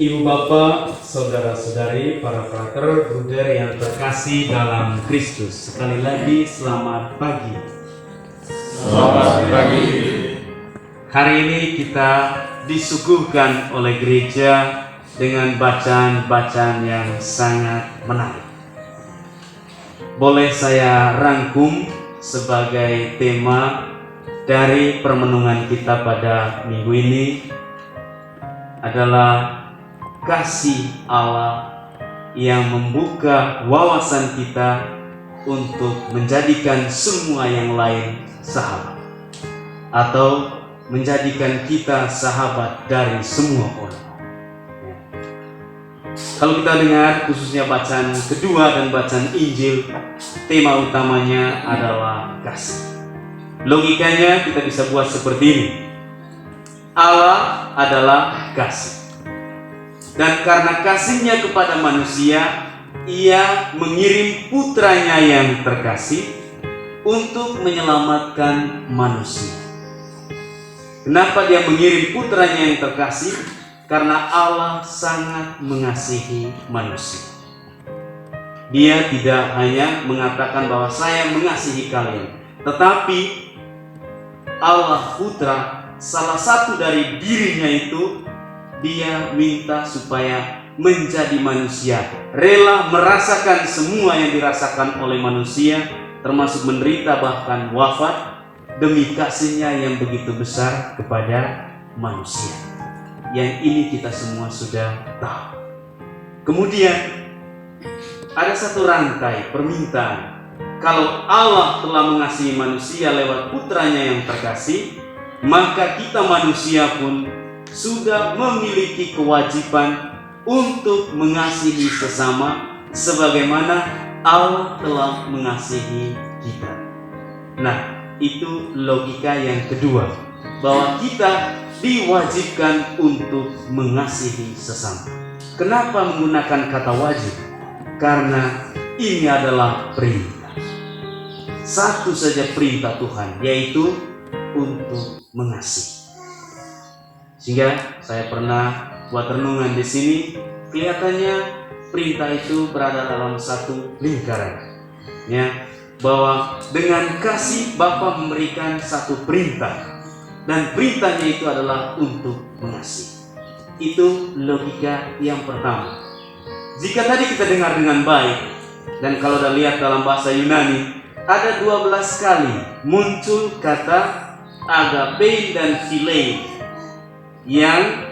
Ibu bapak, saudara-saudari, para frater, bruder yang terkasih dalam Kristus, sekali lagi selamat pagi. Selamat pagi. Hari ini kita disuguhkan oleh gereja dengan bacaan-bacaan yang sangat menarik. Boleh saya rangkum sebagai tema dari permenungan kita pada minggu ini adalah kasih Allah yang membuka wawasan kita untuk menjadikan semua yang lain sahabat, atau menjadikan kita sahabat dari semua orang. Kalau kita dengar khususnya bacaan kedua dan bacaan Injil, tema utamanya adalah kasih. Logikanya kita bisa buat seperti ini. Allah adalah kasih. Dan karena kasihnya kepada manusia, ia mengirim putranya yang terkasih untuk menyelamatkan manusia. Kenapa dia mengirim putranya yang terkasih? Karena Allah sangat mengasihi manusia. Dia tidak hanya mengatakan bahwa saya mengasihi kalian, tetapi Allah Putra, salah satu dari dirinya itu, dia minta supaya menjadi manusia, rela merasakan semua yang dirasakan oleh manusia, termasuk menderita bahkan wafat, demi kasihnya yang begitu besar kepada manusia. Yang ini kita semua sudah tahu. Kemudian ada satu rantai permintaan. Kalau Allah telah mengasihi manusia lewat putranya yang terkasih, maka kita manusia pun sudah memiliki kewajiban untuk mengasihi sesama sebagaimana Allah telah mengasihi kita. Nah, itu logika yang kedua, bahwa kita diwajibkan untuk mengasihi sesama. Kenapa menggunakan kata wajib? Karena ini adalah perintah. Satu saja perintah Tuhan, yaitu untuk mengasihi. Sehingga saya pernah buat renungan di sini, kelihatannya perintah itu berada dalam satu lingkaran, ya, bahwa dengan kasih Bapa memberikan satu perintah, dan perintahnya itu adalah untuk mengasihi. Itu logika yang pertama. Jika tadi kita dengar dengan baik, dan kalau udah lihat dalam bahasa Yunani, ada 12 kali muncul kata agape dan philei, yang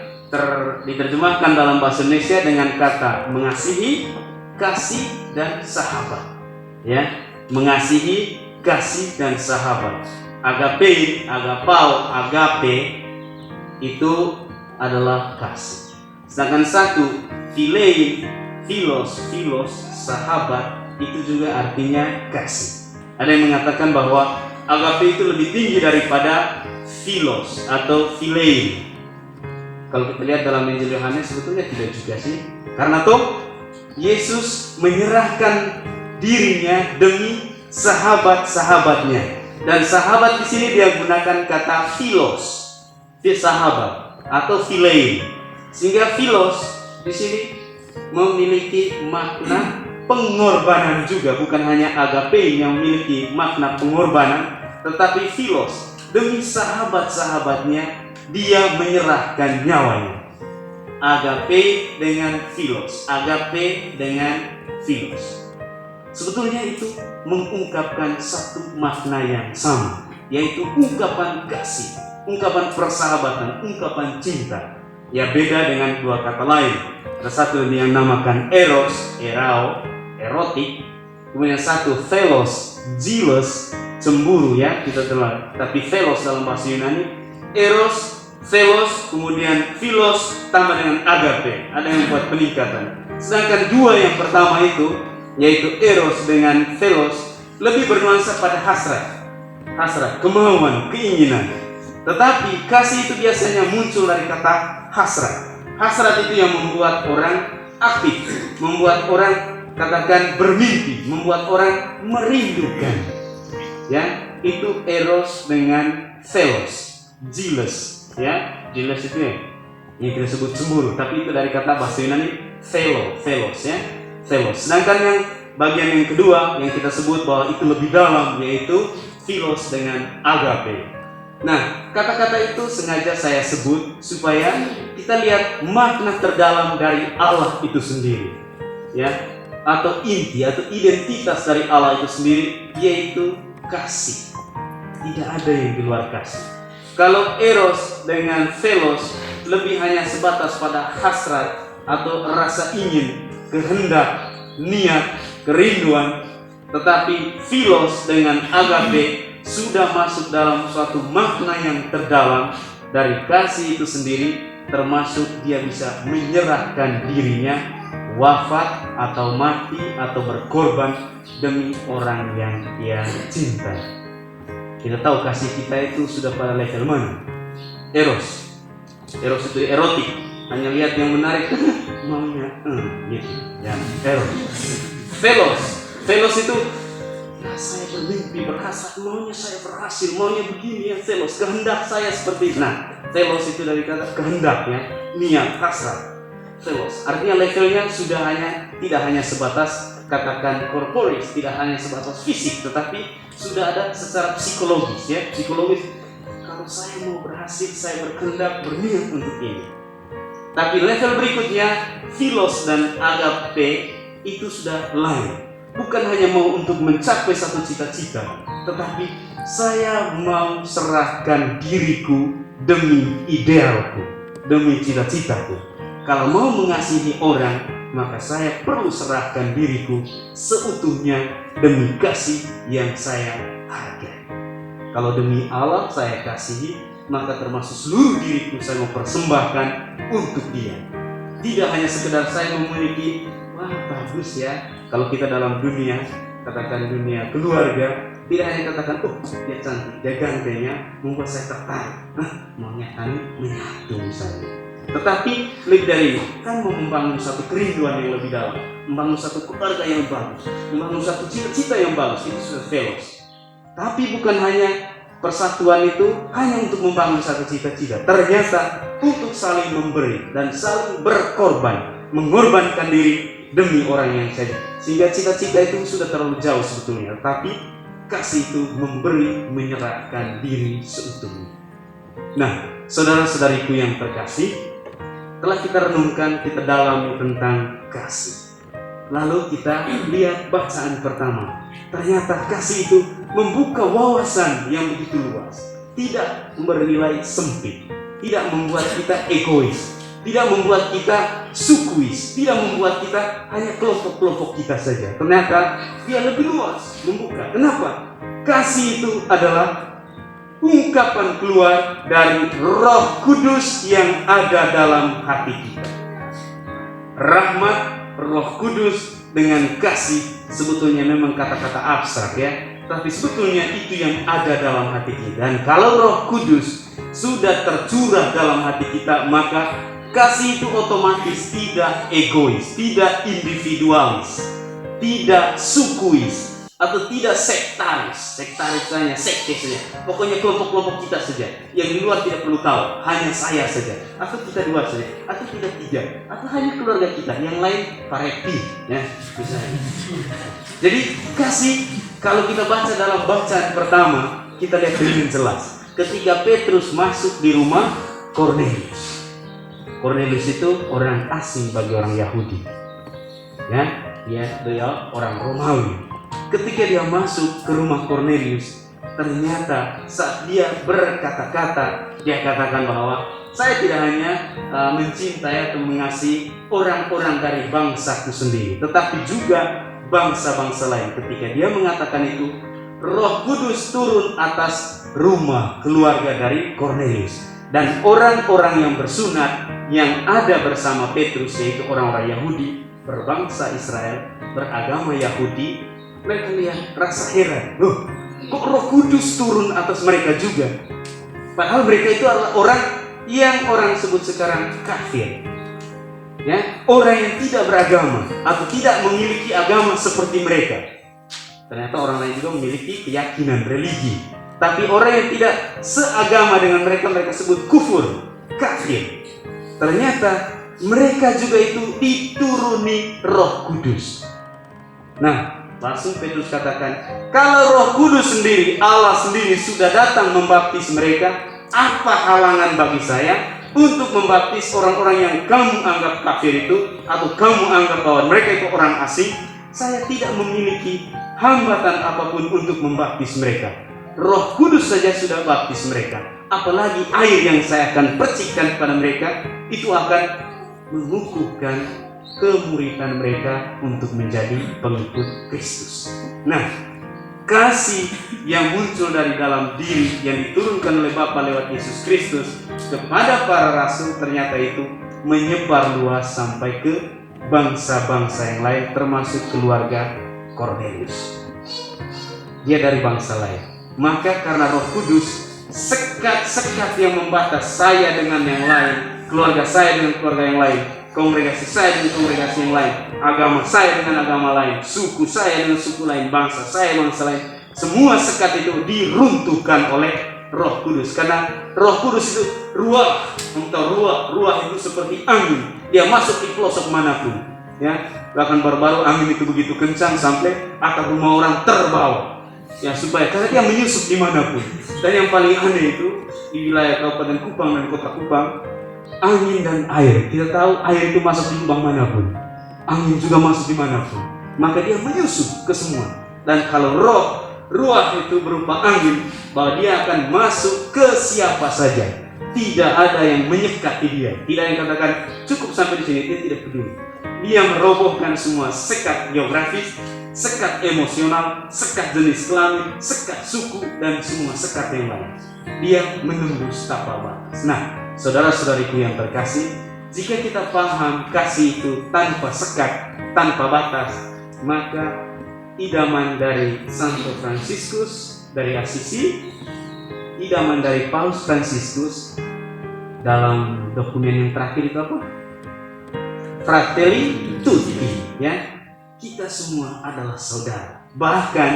diterjemahkan dalam bahasa Indonesia dengan kata mengasihi, kasih, dan sahabat. Ya, mengasihi, kasih, dan sahabat. Agape, agapao, agape itu adalah kasih. Sedangkan satu philei, philos, sahabat, itu juga artinya kasih. Ada yang mengatakan bahwa agape itu lebih tinggi daripada philos atau philei. Kalau kita lihat dalam Injil Yohanes sebetulnya tidak juga sih. Karena toh Yesus menyerahkan dirinya demi sahabat-sahabatnya. Dan sahabat di sini dia gunakan kata philos, sahabat atau philei. Sehingga philos di sini memiliki makna pengorbanan juga, bukan hanya agape yang memiliki makna pengorbanan, tetapi philos demi sahabat-sahabatnya dia menyerahkan nyawanya. Agape dengan philos, agape dengan philos. Sebetulnya itu mengungkapkan satu makna yang sama, yaitu ungkapan kasih, ungkapan persahabatan, ungkapan cinta. Ya, beda dengan dua kata lain. Ada satu yang namakan eros, erao, erotik. Kemudian satu philos, jealous, cemburu, ya kita telah. Tapi philos dalam bahasa Yunani, eros, philos, kemudian philos tambah dengan agape. Ada yang membuat peningkatan. Sedangkan dua yang pertama itu, yaitu eros dengan philos, lebih bernuansa pada hasrat, kemauan, keinginan. Tetapi kasih itu biasanya muncul dari kata hasrat. Hasrat itu yang membuat orang aktif, membuat orang katakan bermimpi, membuat orang merindukan. Ya, itu eros dengan philos, jealous. Ya, jealous itu ya. yang kita sebut cemburu, tapi itu dari kata bahasa Yunani philos ya, philos. Sedangkan yang bagian yang kedua yang kita sebut bahwa itu lebih dalam, yaitu philos dengan agape. Nah, kata-kata itu sengaja saya sebut supaya kita lihat makna terdalam dari Allah itu sendiri, ya, atau inti atau identitas dari Allah itu sendiri, yaitu kasih. Tidak ada yang di luar kasih. Kalau eros dengan philos lebih hanya sebatas pada hasrat atau rasa ingin, kehendak, niat, kerinduan, tetapi philos dengan agape sudah masuk dalam suatu makna yang terdalam dari kasih itu sendiri, termasuk dia bisa menyerahkan dirinya, wafat atau mati atau berkorban demi orang yang dia cintai. Kita tahu kasih kita itu sudah pada level mana? Eros itu erotik, hanya lihat yang menarik maunya gitu ya. Philos itu ya, saya bermimpi, berhasrat, maunya saya berhasil, maunya begini ya, philos, kehendak saya seperti itu. Nah, philos itu dari kata kehendak ya, niat, hasrat. Philos artinya levelnya sudah tidak hanya sebatas katakan korporis, tidak hanya sebatas fisik, tetapi sudah ada secara psikologis ya, psikologis. Kalau saya mau berhasil, saya berkehendak, berniat untuk ini. Tapi level berikutnya, philos dan agape itu sudah lain. Bukan hanya mau untuk mencapai satu cita-cita, tetapi saya mau serahkan diriku demi idealku, demi cita-citaku. Kalau mau mengasihi orang, maka saya perlu serahkan diriku seutuhnya demi kasih yang saya hargai. Kalau demi Allah saya kasihi, maka termasuk seluruh diriku saya mau persembahkan untuk dia. Tidak hanya sekedar saya memiliki, wah bagus ya. Kalau kita dalam dunia, katakan dunia keluarga, tidak hanya katakan, oh dia cantik, dia gantengnya, membuat saya tertarik. Maunya kami menyatu misalnya. Tetapi lebih dari itu, kan mau membangun satu kerinduan yang lebih dalam, membangun satu keluarga yang bagus, membangun satu cita-cita yang bagus, itu sudah philos. Tapi bukan hanya persatuan itu hanya untuk membangun satu cita-cita, ternyata untuk saling memberi dan saling berkorban, mengorbankan diri demi orang yang saya. Sehingga cita-cita itu sudah terlalu jauh sebetulnya, tapi kasih itu memberi, menyerahkan diri seutuhnya. Nah, saudara-saudariku yang terkasih, telah kita renungkan, kita dalami tentang kasih. Lalu kita lihat bacaan pertama. Ternyata kasih itu membuka wawasan yang begitu luas. Tidak bernilai sempit. Tidak membuat kita egois. Tidak membuat kita sukuis. Tidak membuat kita hanya kelompok-kelompok kita saja. Ternyata dia lebih luas, membuka. Kenapa? Kasih itu adalah ungkapan keluar dari Roh Kudus yang ada dalam hati kita. Rahmat Roh Kudus dengan kasih sebetulnya memang kata-kata abstrak ya, tapi sebetulnya itu yang ada dalam hati kita. Dan kalau Roh Kudus sudah tercurah dalam hati kita, maka kasih itu otomatis tidak egois, tidak individualis, tidak sukuis, atau tidak sektaris hanya sekte saja. Pokoknya kelompok-kelompok kita saja. Yang di luar tidak perlu tahu, hanya saya saja. Atau kita dua saja, atau tidak tiga, atau hanya keluarga kita. Yang lain parepi, ya misalnya. Jadi kasih, kalau kita baca dalam bacaan pertama, kita lihat dengan jelas. Ketika Petrus masuk di rumah Kornelius. Kornelius itu orang asing bagi orang Yahudi. Ya, dia orang Romawi. Ketika dia masuk ke rumah Kornelius, ternyata saat dia berkata-kata, dia katakan bahwa saya tidak hanya mencintai atau mengasihi orang-orang dari bangsaku sendiri, tetapi juga bangsa-bangsa lain. Ketika dia mengatakan itu, Roh Kudus turun atas rumah keluarga dari Kornelius. Dan orang-orang yang bersunat yang ada bersama Petrus, yaitu orang-orang Yahudi, berbangsa Israel, beragama Yahudi, mereka lihat rasa heran, loh kok Roh Kudus turun atas mereka juga? Padahal mereka itu adalah orang sebut sekarang kafir, ya, orang yang tidak beragama atau tidak memiliki agama seperti mereka. Ternyata orang lain juga memiliki keyakinan religi, tapi orang yang tidak seagama dengan mereka, mereka sebut kufur, kafir. ternyata mereka juga itu dituruni Roh Kudus. Nah, langsung Petrus katakan, kalau Roh Kudus sendiri, Allah sendiri sudah datang membaptis mereka, apa halangan bagi saya untuk membaptis orang-orang yang kamu anggap kafir itu, atau kamu anggap bahwa mereka itu orang asing? Saya tidak memiliki hambatan apapun untuk membaptis mereka. Roh Kudus saja sudah baptis mereka. Apalagi air yang saya akan percikkan kepada mereka, itu akan mengukuhkan kemuridan mereka untuk menjadi pengikut Kristus. Nah, kasih yang muncul dari dalam diri yang diturunkan oleh Bapa lewat Yesus Kristus kepada para rasul ternyata itu menyebar luas sampai ke bangsa-bangsa yang lain, termasuk keluarga Kornelius. Dia dari bangsa lain. Maka karena Roh Kudus, sekat-sekat yang membatas saya dengan yang lain, keluarga saya dengan keluarga yang lain, kongregasi saya dengan kongregasi yang lain, agama saya dengan agama lain, suku saya dengan suku lain, bangsa saya bangsa lain, semua sekat itu diruntuhkan oleh Roh Kudus. Karena Roh Kudus itu ruah, ruah itu seperti angin, dia masuk di pelosok manapun, ya. Bahkan baru-baru angin itu begitu kencang sampai atap rumah orang terbawa, ya, supaya karena dia menyusup dimanapun. Dan yang paling aneh itu di wilayah Kabupaten Kupang dan Kota Kupang, angin dan air, kita tahu air itu masuk di lubang manapun, angin juga masuk dimanapun, maka dia menyusup ke semua. Dan kalau ruah itu berupa angin, bahwa dia akan masuk ke siapa saja, tidak ada yang menyekati dia, tidak yang katakan cukup sampai di sini, dia tidak peduli. Dia merobohkan semua sekat geografis, sekat emosional, sekat jenis kelamin, sekat suku, dan semua sekat yang lain. Dia menembus tanpa batas. Nah, saudara-saudariku yang terkasih, jika kita paham kasih itu tanpa sekat, tanpa batas, maka idaman dari Santo Fransiskus dari Assisi, idaman dari Paus Fransiskus dalam dokumen yang terakhir itu apa? Fratelli Tutti, ya. Kita semua adalah saudara. Bahkan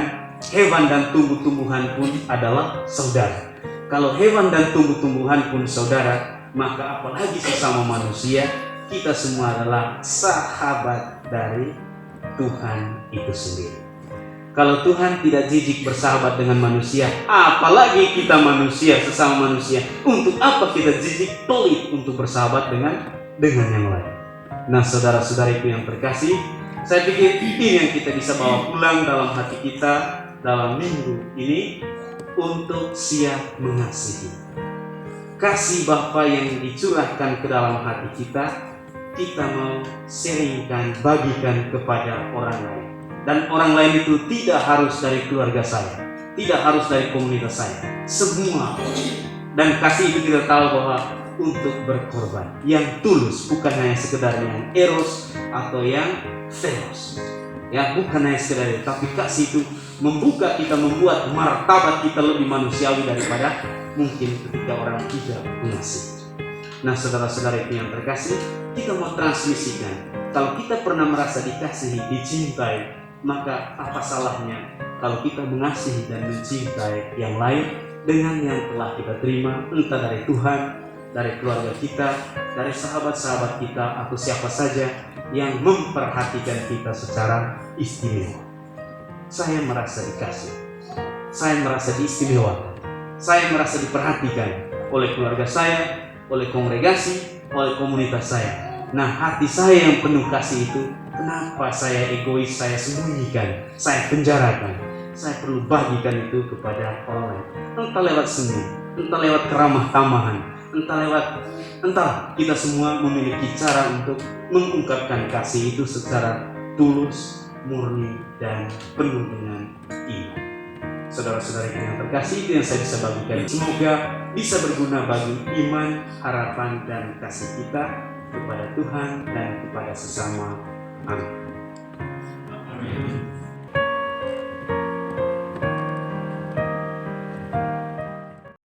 hewan dan tumbuh-tumbuhan pun adalah saudara. Kalau hewan dan tumbuh-tumbuhan pun saudara, maka apalagi sesama manusia, kita semua adalah sahabat dari Tuhan itu sendiri. Kalau Tuhan tidak jijik bersahabat dengan manusia, apalagi kita manusia, sesama manusia, untuk apa kita jijik pelit untuk bersahabat dengan yang lain? Nah, saudara-saudariku yang terkasih, saya pikir ini yang kita bisa bawa pulang dalam hati kita dalam minggu ini untuk siap mengasihi. Kasih Bapa yang dicurahkan ke dalam hati kita mau sharingkan, bagikan kepada orang lain. Dan orang lain itu tidak harus dari keluarga saya, tidak harus dari komunitas saya, semua. Dan kasih itu kita tahu bahwa untuk berkorban yang tulus, bukan hanya sekedar yang eros atau yang theos, ya, bukan hanya sekedar itu, tapi kasih itu membuka kita, membuat martabat kita lebih manusiawi daripada mungkin ketika orang tidak mengasihi. Nah, saudara-saudara itu yang terkasih, kita mau transmisikan, kalau kita pernah merasa dikasihi, dicintai, maka apa salahnya kalau kita mengasihi dan mencintai yang lain dengan yang telah kita terima, entah dari Tuhan, dari keluarga kita, dari sahabat-sahabat kita, atau siapa saja yang memperhatikan kita secara istimewa. Saya merasa dikasih, saya merasa diistimewakan, saya merasa diperhatikan oleh keluarga saya, oleh kongregasi, oleh komunitas saya. Nah, hati saya yang penuh kasih itu, kenapa saya egois, saya sembunyikan, saya penjarakan? Saya perlu bagikan itu kepada orang lain, entah lewat senyum, entah lewat keramah tamahan, entah kita semua memiliki cara untuk mengungkapkan kasih itu secara tulus, murni, dan penuh dengan iman. Saudara-saudara yang terkasih, itu yang saya bisa bagikan. Semoga bisa berguna bagi iman, harapan, dan kasih kita kepada Tuhan dan kepada sesama. Amin.